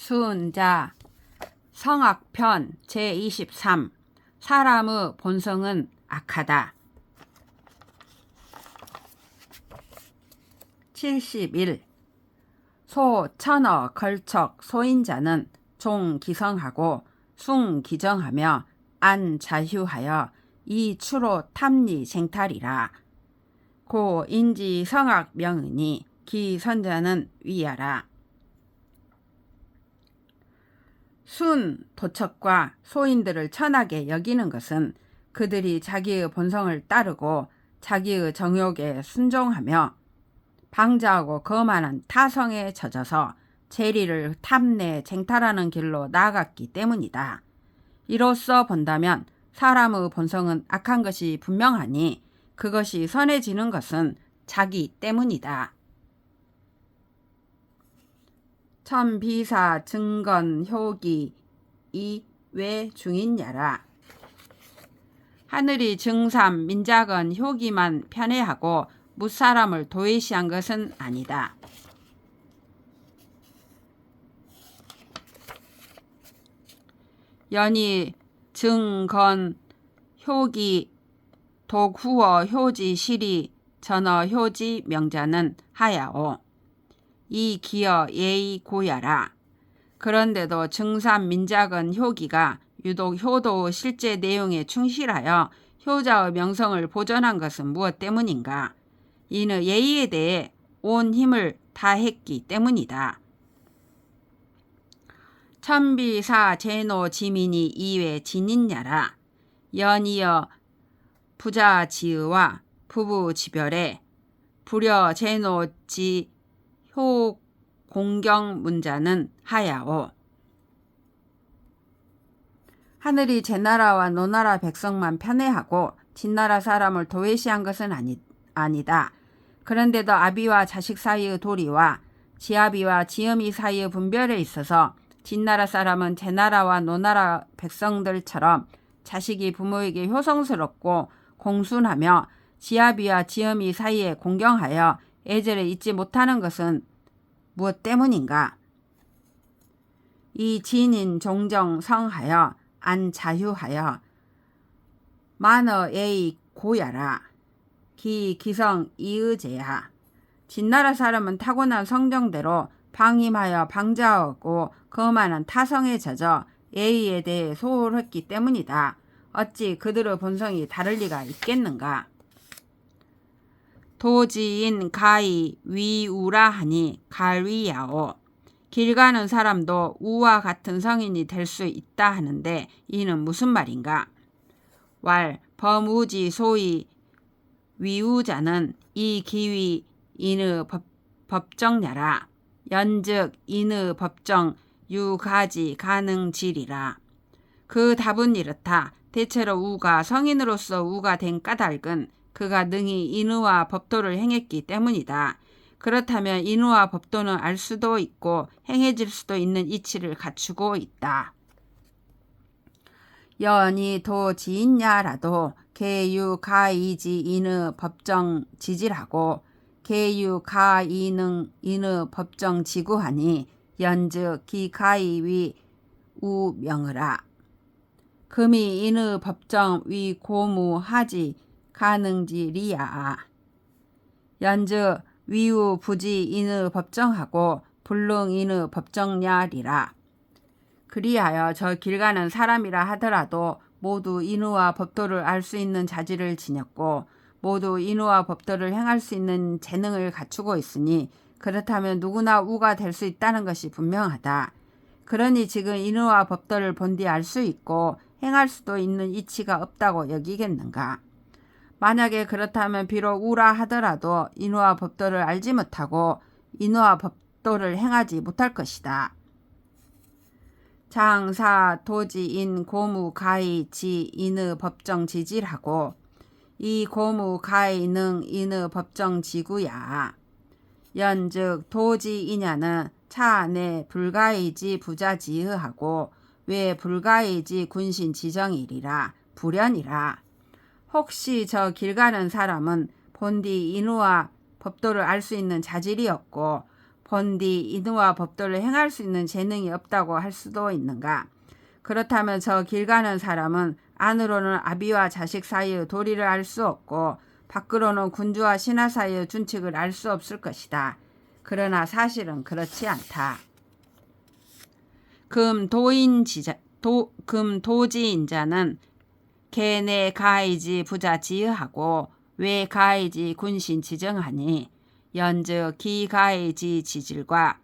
수은자 성악편 제23 사람의 본성은 악하다. 71. 소 천어 걸척 소인자는 종 기성하고 숭 기정하며 안 자휴하여 이 추로 탐리 쟁탈이라. 고 인지 성악 명의니 기 선자는 위하라. 순 도척과 소인들을 천하게 여기는 것은 그들이 자기의 본성을 따르고 자기의 정욕에 순종하며 방자하고 거만한 타성에 젖어서 재리를 탐내 쟁탈하는 길로 나아갔기 때문이다. 이로써 본다면 사람의 본성은 악한 것이 분명하니 그것이 선해지는 것은 자기 때문이다. 천비사 증건 효기 이 왜 중인야라. 하늘이 증삼 민작은 효기만 편애하고 무사람을 도외시한 것은 아니다. 연이 증건 효기 독후어 효지 시리 전어 효지 명자는 하야오. 이 기어 예의 고야라. 그런데도 증삼 민작은 효기가 유독 효도의 실제 내용에 충실하여 효자의 명성을 보존한 것은 무엇 때문인가? 이는 예의에 대해 온 힘을 다했기 때문이다. 천비사 제노 지민이 이외 진인야라. 연이어 부자 지의와 부부 지별에 불여 제노 지 효 공경 문자는 하야오. 하늘이 제나라와 노나라 백성만 편애하고 진나라 사람을 도외시한 것은 아니다. 그런데도 아비와 자식 사이의 도리와 지아비와 지음이 사이의 분별에 있어서 진나라 사람은 제나라와 노나라 백성들처럼 자식이 부모에게 효성스럽고 공순하며 지아비와 지음이 사이에 공경하여 애절에 잊지 못하는 것은 무엇 때문인가? 이 진인 종정 성하여 안 자휴하여 만어 예의 고야라. 기 기성 이의제야. 진나라 사람은 타고난 성정대로 방임하여 방자하고 거만한 타성에 젖어 예의에 대해 소홀했기 때문이다. 어찌 그들의 본성이 다를 리가 있겠는가? 도지인 가히 위우라 하니 갈위야오. 길 가는 사람도 우와 같은 성인이 될 수 있다 하는데 이는 무슨 말인가? 왈 범우지 소위 위우자는 이 기위 인의 법정야라. 연즉 인의 법정 유가지 가능질이라. 그 답은 이렇다. 대체로 우가 성인으로서 우가 된 까닭은 그가 능히 인의와 법도를 행했기 때문이다. 그렇다면 인의와 법도는 알 수도 있고 행해질 수도 있는 이치를 갖추고 있다. 연이 도지인야라도 개유 가이지 인의 법정 지질하고 개유 가이능 인의 법정 지구하니 연즉 기가이 위 우명으라. 금이 인의 법정 위 고무하지 가능지리야. 연즉 위우 부지 인의 법정하고 불능 인의 법정야리라. 그리하여 저 길 가는 사람이라 하더라도 모두 인의와 법도를 알 수 있는 자질을 지녔고 모두 인의와 법도를 행할 수 있는 재능을 갖추고 있으니 그렇다면 누구나 우가 될 수 있다는 것이 분명하다. 그러니 지금 인의와 법도를 본디 알 수 있고 행할 수도 있는 이치가 없다고 여기겠는가? 만약에 그렇다면 비록 우라 하더라도 인의와 법도를 알지 못하고 인의와 법도를 행하지 못할 것이다. 장사 도지인 고무 가히 지 인의 법정 지질하고 이 고무 가히 능 인의 법정 지구야. 연즉 도지이냐는 차내 불가이지 부자지의하고 왜 불가이지 군신 지정이리라. 불연이라. 혹시 저 길 가는 사람은 본디 인의와 법도를 알 수 있는 자질이 없고 본디 인의와 법도를 행할 수 있는 재능이 없다고 할 수도 있는가? 그렇다면 저 길 가는 사람은 안으로는 아비와 자식 사이의 도리를 알 수 없고 밖으로는 군주와 신하 사이의 준칙을 알 수 없을 것이다. 그러나 사실은 그렇지 않다. 금도지인자는 개내 가이지 부자 지으하고 외 가이지 군신 지정하니 연즉 기 가이지 지질과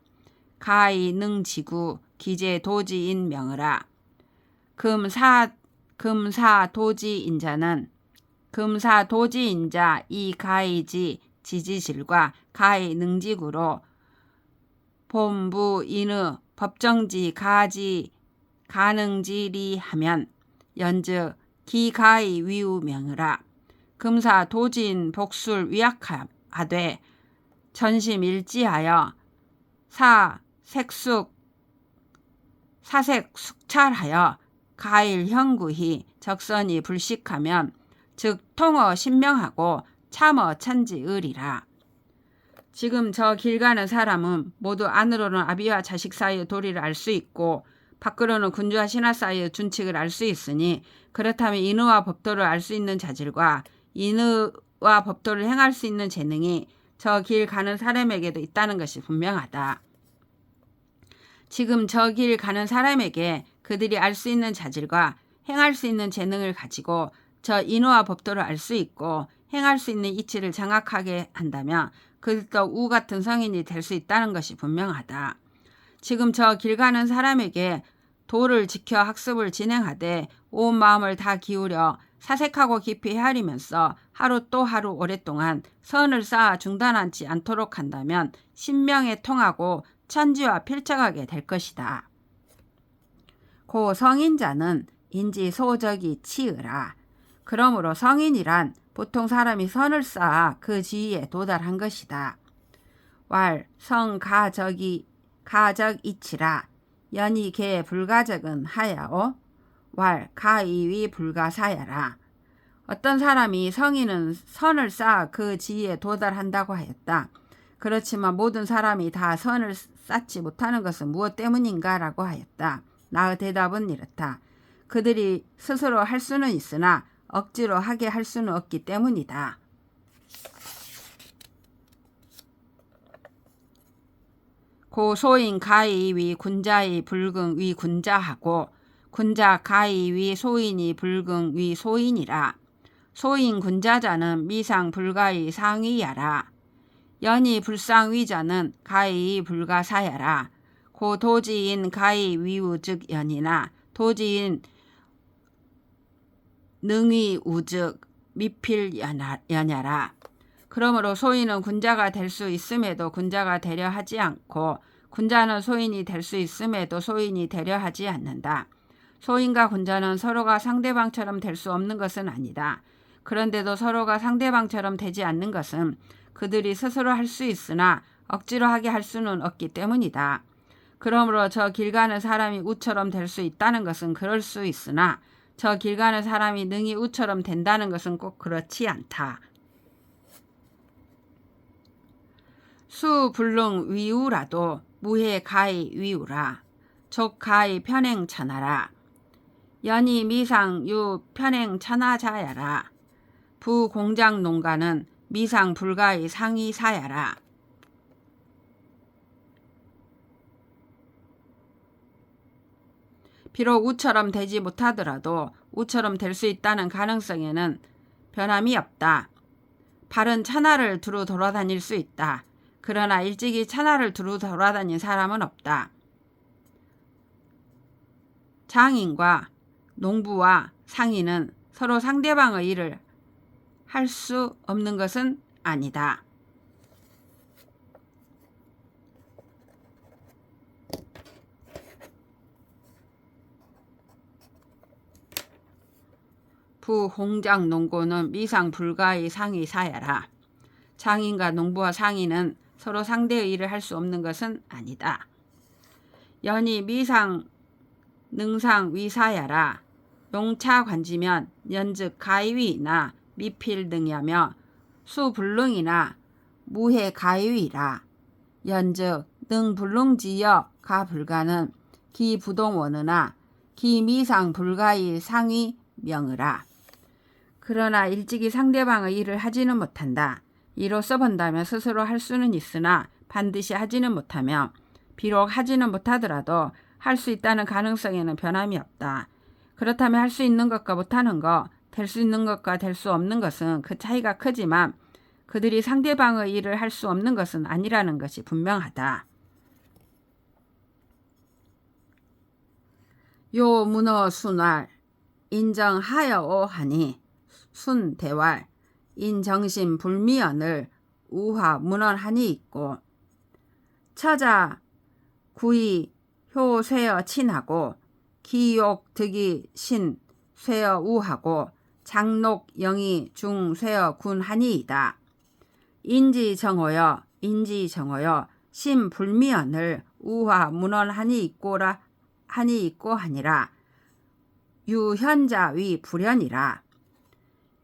가이 능지구 기재 도지인 명으라. 금사도지인자 이 가이지 지지질과 가이 능지구로 본부 인의 법정지 가지 가능지리 하면 연즉 기가이 위우 명으라. 금사 도진 복술 위약하되 전심 일지하여 사색 숙찰하여 가일 형구히 적선이 불식하면 즉 통어 신명하고 참어 천지의리라. 지금 저 길 가는 사람은 모두 안으로는 아비와 자식 사이의 도리를 알 수 있고 밖으로는 군주와 신하 사이의 준칙을 알 수 있으니 그렇다면 인의와 법도를 알 수 있는 자질과 인의와 법도를 행할 수 있는 재능이 저 길 가는 사람에게도 있다는 것이 분명하다. 지금 저 길 가는 사람에게 그들이 알 수 있는 자질과 행할 수 있는 재능을 가지고 저 인의와 법도를 알 수 있고 행할 수 있는 이치를 장악하게 한다면 그들도 우 같은 성인이 될 수 있다는 것이 분명하다. 지금 저 길 가는 사람에게 도를 지켜 학습을 진행하되 온 마음을 다 기울여 사색하고 깊이 헤아리면서 하루 또 하루 오랫동안 선을 쌓아 중단하지 않도록 한다면 신명에 통하고 천지와 필적하게 될 것이다. 고 성인자는 인지 소적이 치으라. 그러므로 성인이란 보통 사람이 선을 쌓아 그 지위에 도달한 것이다. 왈 가적이치라. 연이 개 불가적은 하야오. 왈 가이위 불가사야라. 어떤 사람이 성인은 선을 쌓아 그 지위에 도달한다고 하였다. 그렇지만 모든 사람이 다 선을 쌓지 못하는 것은 무엇 때문인가 라고 하였다. 나의 대답은 이렇다. 그들이 스스로 할 수는 있으나 억지로 하게 할 수는 없기 때문이다. 고소인 가이 위 군자의 불긍 위 군자하고 군자 가이 위 소인이 불긍 위 소인이라. 소인 군자자는 미상 불가의 상위야라. 연이 불상위자는 가이 불가사야라. 고 도지인 가이 위우 즉 연이나 도지인 능위 우즉 미필 연야라. 그러므로 소인은 군자가 될 수 있음에도 군자가 되려 하지 않고 군자는 소인이 될 수 있음에도 소인이 되려 하지 않는다. 소인과 군자는 서로가 상대방처럼 될 수 없는 것은 아니다. 그런데도 서로가 상대방처럼 되지 않는 것은 그들이 스스로 할 수 있으나 억지로 하게 할 수는 없기 때문이다. 그러므로 저 길 가는 사람이 우처럼 될 수 있다는 것은 그럴 수 있으나 저 길 가는 사람이 능히 우처럼 된다는 것은 꼭 그렇지 않다. 수불능 위우라도 무해 가이 위우라. 족 가이 편행 천하라. 연이 미상 유 편행 천하자야라. 부공장 농가는 미상 불가의 상위 사야라. 비록 우처럼 되지 못하더라도 우처럼 될 수 있다는 가능성에는 변함이 없다. 발은 천하를 두루 돌아다닐 수 있다. 그러나 일찍이 천하를 두루 돌아다닌 사람은 없다. 장인과 농부와 상인은 서로 상대방의 일을 할 수 없는 것은 아니다. 부홍장 농고는 미상 불가의 상이 사야라. 장인과 농부와 상인은 서로 상대의 일을 할 수 없는 것은 아니다. 연이 미상 능상 위사야라. 용차 관지면 연즉 가위나 미필 등이하며 수불능이나 무해 가위라. 연즉 능 불능지여 가 불가는 기 부동원으나 기 미상 불가의 상위 명으라. 그러나 일찍이 상대방의 일을 하지는 못한다. 이로써 본다면 스스로 할 수는 있으나 반드시 하지는 못하며 비록 하지는 못하더라도 할 수 있다는 가능성에는 변함이 없다. 그렇다면 할 수 있는 것과 못하는 것, 될 수 있는 것과 될 수 없는 것은 그 차이가 크지만 그들이 상대방의 일을 할 수 없는 것은 아니라는 것이 분명하다. 요 문어 순활 인정하여오 하니 순대활 인정심 불미언을 우화 문언하니 있고 처자 구이 효 쇠어 친하고 기욕 득이 신 쇠어 우하고 장록 영이 중 쇠어 군하니이다. 인지정호여 심 불미언을 우화 문언하니 있고라 하니 있고 하니라. 유현자 위 불현이라.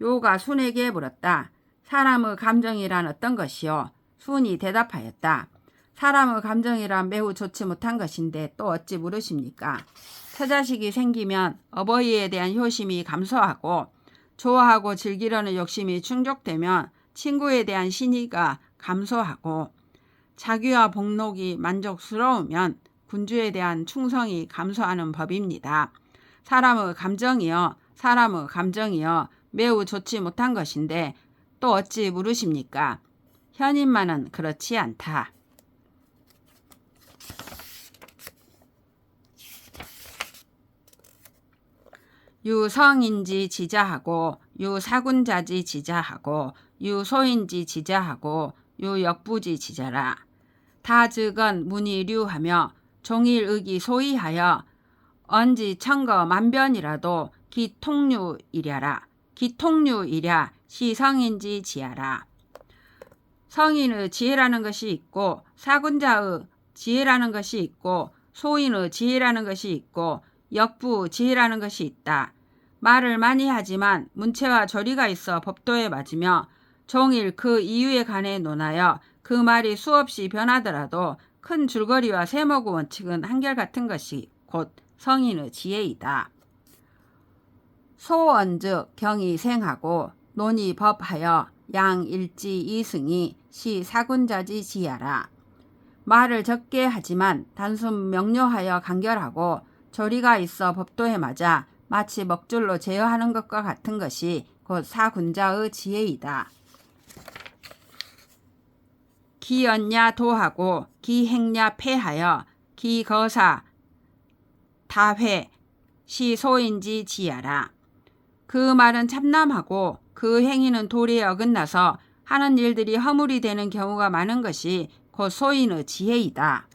요가 순에게 물었다. 사람의 감정이란 어떤 것이요? 순이 대답하였다. 사람의 감정이란 매우 좋지 못한 것인데 또 어찌 물으십니까? 처자식이 생기면 어버이에 대한 효심이 감소하고 좋아하고 즐기려는 욕심이 충족되면 친구에 대한 신의가 감소하고 자기와 복록이 만족스러우면 군주에 대한 충성이 감소하는 법입니다. 사람의 감정이요 매우 좋지 못한 것인데 또 어찌 물으십니까? 현인만은 그렇지 않다. 유성인지 지자하고 유사군자지 지자하고 유소인지 지자하고 유역부지 지자라. 다즉은 문의류하며 종일의기 소이하여 언지 천거 만변이라도 기통류이랴라. 기통류이랴 시성인지 지하라. 성인의 지혜라는 것이 있고 사군자의 지혜라는 것이 있고 소인의 지혜라는 것이 있고 역부 지혜라는 것이 있다. 말을 많이 하지만 문체와 조리가 있어 법도에 맞으며 종일 그 이유에 관해 논하여 그 말이 수없이 변하더라도 큰 줄거리와 세모구 원칙은 한결같은 것이 곧 성인의 지혜이다. 소언즉 경이 생하고 논이 법하여 양일지 이승이 시 사군자지 지하라. 말을 적게 하지만 단순 명료하여 간결하고 조리가 있어 법도에 맞아 마치 먹줄로 제어하는 것과 같은 것이 곧 사군자의 지혜이다. 기언야 도하고 기행야 패하여 기거사 다회 시소인지 지하라. 그 말은 참남하고 그 행위는 도리에 어긋나서 하는 일들이 허물이 되는 경우가 많은 것이 곧 소인의 지혜이다.